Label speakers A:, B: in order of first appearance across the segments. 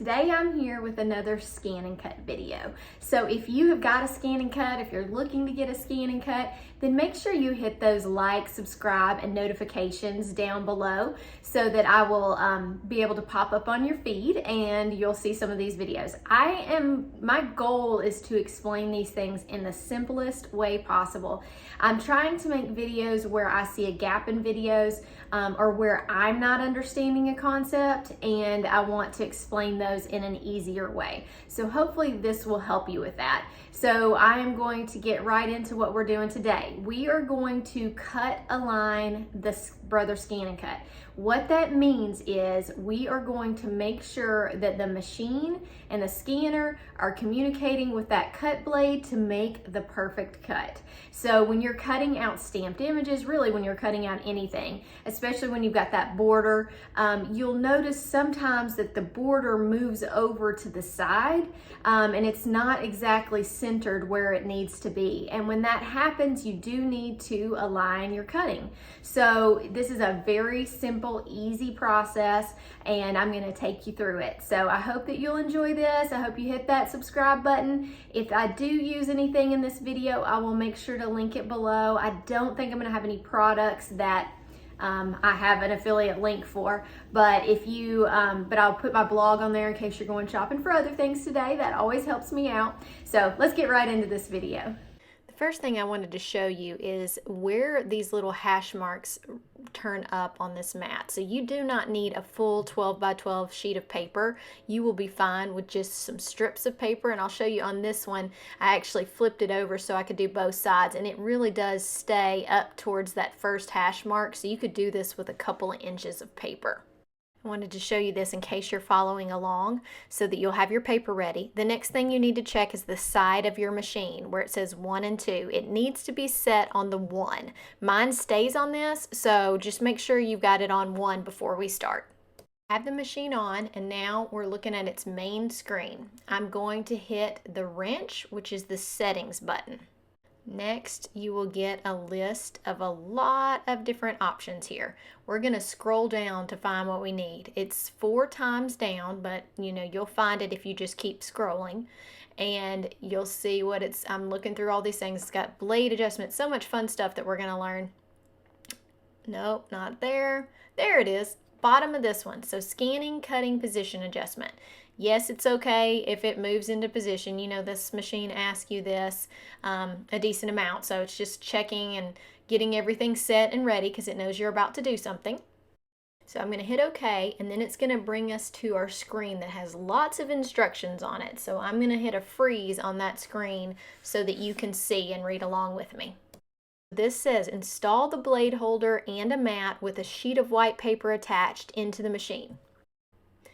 A: Today I'm here with another scan and cut video. So if you have got a scan and cut, if you're looking to get a scan and cut, then make sure you hit those like, subscribe, and notifications down below so that I will be able to pop up on your feed and you'll see some of these videos. My goal is to explain these things in the simplest way possible. I'm trying to make videos where I see a gap in videos or where I'm not understanding a concept, and I want to explain those in an easier way. So hopefully this will help you with that. So I am going to get right into what we're doing today. We are going to cut align the Brother Scan and Cut. What that means is we are going to make sure that the machine and the scanner are communicating with that cut blade to make the perfect cut. So when you're cutting out stamped images, really when you're cutting out anything, especially when you've got that border, you'll notice sometimes that the border moves over to the side and it's not exactly centered where it needs to be. And when that happens, you do need to align your cutting. So this is a very simple, easy process, and I'm going to take you through it. So I hope that you'll enjoy this. I hope you hit that subscribe button. If I do use anything in this video, I will make sure to link it below. I don't think I'm going to have any products that I have an affiliate link for, but but I'll put my blog on there in case you're going shopping for other things today. That always helps me out. So let's get right into this video. First thing I wanted to show you is where these little hash marks turn up on this mat. So you do not need a full 12 by 12 sheet of paper. You will be fine with just some strips of paper, and I'll show you on this one. I actually flipped it over so I could do both sides, and it really does stay up towards that first hash mark, so you could do this with a couple of inches of paper. I wanted to show you this in case you're following along so that you'll have your paper ready. The next thing you need to check is the side of your machine where it says 1 and 2. It needs to be set on the 1. Mine stays on this, so just make sure you've got it on 1 before we start. I have the machine on, and now we're looking at its main screen. I'm going to hit the wrench, which is the settings button. Next, you will get a list of a lot of different options here. We're going to scroll down to find what we need. It's 4 times down, but you'll find it if you just keep scrolling, and you'll see what I'm looking through all these things. It's got blade adjustment, so much fun stuff that we're going to learn. Nope, not there. There it is, bottom of this one. So scanning, cutting, position adjustment. Yes, it's okay if it moves into position. This machine asks you this a decent amount, so it's just checking and getting everything set and ready because it knows you're about to do something. So I'm going to hit OK, and then it's going to bring us to our screen that has lots of instructions on it. So I'm going to hit a freeze on that screen so that you can see and read along with me. This says install the blade holder and a mat with a sheet of white paper attached into the machine.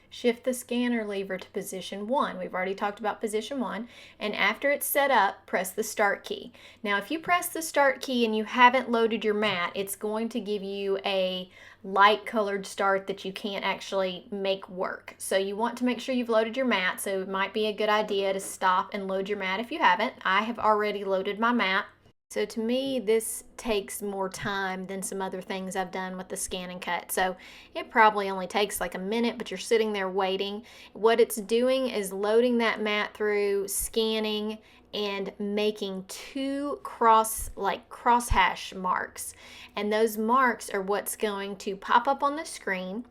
A: Shift the scanner lever to position 1. We've already talked about position 1. And after it's set up, press the start key. Now, if you press the start key and you haven't loaded your mat, it's going to give you a light colored start that you can't actually make work. So you want to make sure you've loaded your mat. So it might be a good idea to stop and load your mat if you haven't. I have already loaded my mat. So to me, this takes more time than some other things I've done with the scan and cut. So it probably only takes like a minute, but you're sitting there waiting. What it's doing is loading that mat through, scanning, and making 2 cross hash marks. And those marks are what's going to pop up on the screen,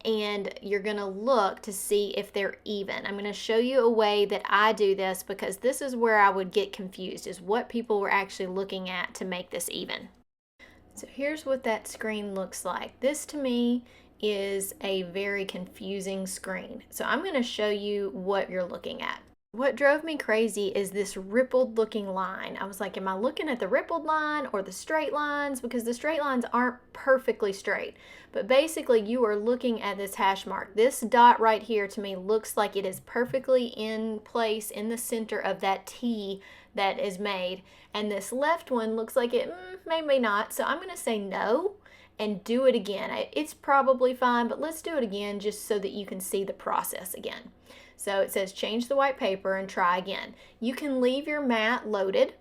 A: and you're going to look to see if they're even. I'm going to show you a way that I do this because this is where I would get confused, is what people were actually looking at to make this even. So here's what that screen looks like. This to me is a very confusing screen. So I'm going to show you what you're looking at. What drove me crazy is this rippled looking line. I was like, am I looking at the rippled line or the straight lines? Because the straight lines aren't perfectly straight. But basically you are looking at this hash mark. This dot right here to me looks like it is perfectly in place in the center of that T that is made. And this left one looks like it may not. So I'm going to say no and do it again. It's probably fine, but let's do it again just so that you can see the process again. So it says change the white paper and try again. You can leave your mat loaded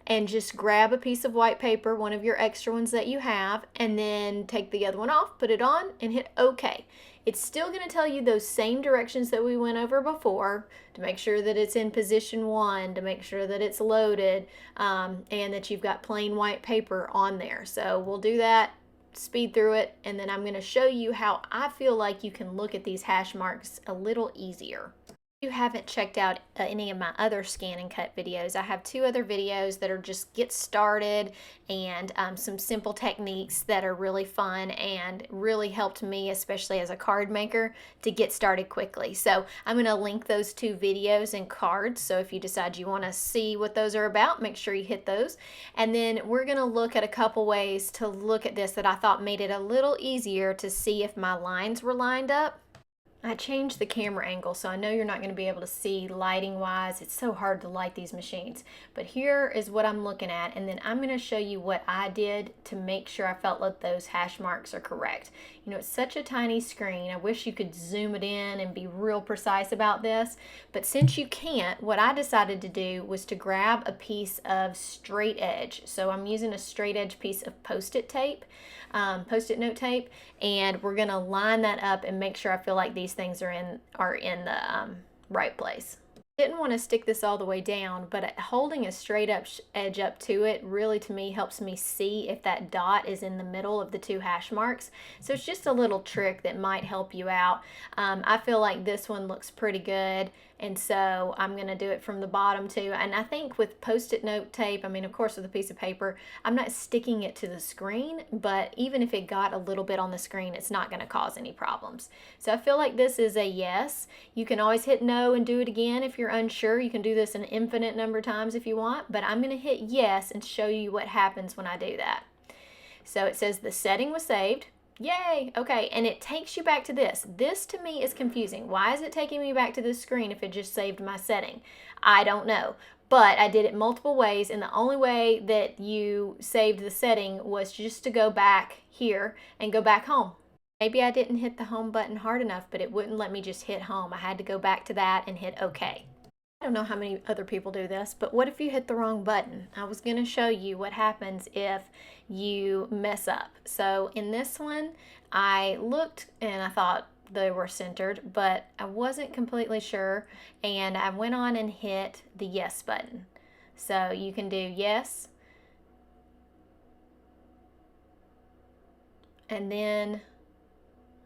A: and just grab a piece of white paper, one of your extra ones that you have, and then take the other one off, put it on, and hit OK. It's still going to tell you those same directions that we went over before, to make sure that it's in position 1, to make sure that it's loaded, and that you've got plain white paper on there. So we'll do that, speed through it, and then I'm going to show you how I feel like you can look at these hash marks a little easier. If you haven't checked out any of my other scan and cut videos, I have 2 other videos that are just get started and some simple techniques that are really fun and really helped me, especially as a card maker, to get started quickly. So I'm going to link those 2 videos in cards, so if you decide you want to see what those are about, make sure you hit those. And then we're going to look at a couple ways to look at this that I thought made it a little easier to see if my lines were lined up. I changed the camera angle, so I know you're not going to be able to see lighting wise. It's so hard to light these machines. But here is what I'm looking at, and then I'm going to show you what I did to make sure I felt like those hash marks are correct. You know, it's such a tiny screen. I wish you could zoom it in and be real precise about this. But since you can't, what I decided to do was to grab a piece of straight edge. So I'm using a straight edge piece of Post-it tape, Post-it note tape, and we're going to line that up and make sure I feel like these things are in the right place. Didn't want to stick this all the way down, but holding a straight up edge up to it really, to me, helps me see if that dot is in the middle of the 2 hash marks. So it's just a little trick that might help you out. I feel like this one looks pretty good, and so I'm going to do it from the bottom too. And I think with Post-it note tape, I mean, of course with a piece of paper, I'm not sticking it to the screen, but even if it got a little bit on the screen, it's not going to cause any problems. So I feel like this is a yes. You can always hit no and do it again if you're unsure. You can do this an infinite number of times if you want, but I'm going to hit yes and show you what happens when I do that. So it says the setting was saved. Yay! Okay, and it takes you back to this. This to me is confusing. Why is it taking me back to this screen if it just saved my setting? I don't know. But I did it multiple ways, and the only way that you saved the setting was just to go back here and go back home. Maybe I didn't hit the home button hard enough, but it wouldn't let me just hit home. I had to go back to that and hit OK. I don't know how many other people do this, but what if you hit the wrong button? I was going to show you what happens if you mess up. So in this one, I looked and I thought they were centered, but I wasn't completely sure, and I went on and hit the yes button. So you can do yes, and then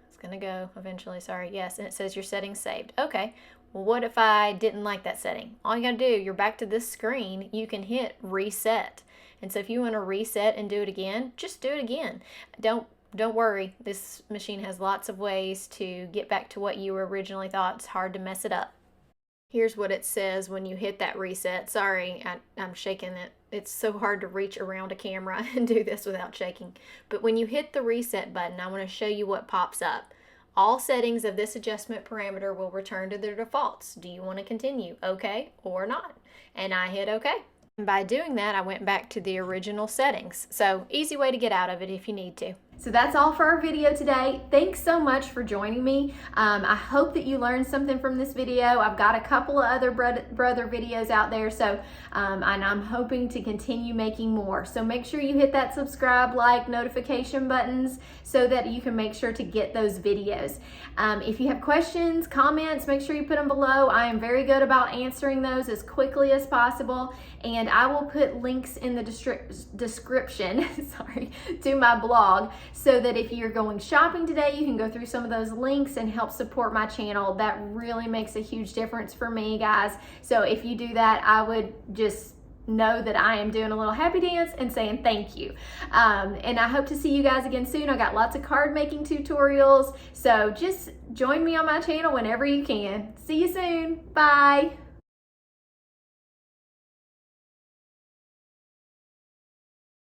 A: it's going to go eventually, sorry, yes, and it says your settings saved. Okay. Well, what if I didn't like that setting? All you gotta do, you're back to this screen, you can hit reset. And so if you want to reset and do it again, just do it again. Don't worry, this machine has lots of ways to get back to what you originally thought. It's hard to mess it up. Here's what it says when you hit that reset. Sorry, I'm shaking it. It's so hard to reach around a camera and do this without shaking. But when you hit the reset button, I want to show you what pops up. All settings of this adjustment parameter will return to their defaults. Do you want to continue? Okay or not? And I hit OK. And by doing that, I went back to the original settings. So easy way to get out of it if you need to. So that's all for our video today. Thanks so much for joining me. I hope that you learned something from this video. I've got a couple of other brother videos out there, so and I'm hoping to continue making more. So make sure you hit that subscribe, like, notification buttons so that you can make sure to get those videos. If you have questions, comments, make sure you put them below. I am very good about answering those as quickly as possible, and I will put links in the description sorry, to my blog, so that if you're going shopping today, you can go through some of those links and help support my channel. That really makes a huge difference for me, guys. So if you do that, I would just know that I am doing a little happy dance and saying thank you. And I hope to see you guys again soon. I got lots of card making tutorials, so just join me on my channel whenever you can. See you soon. Bye.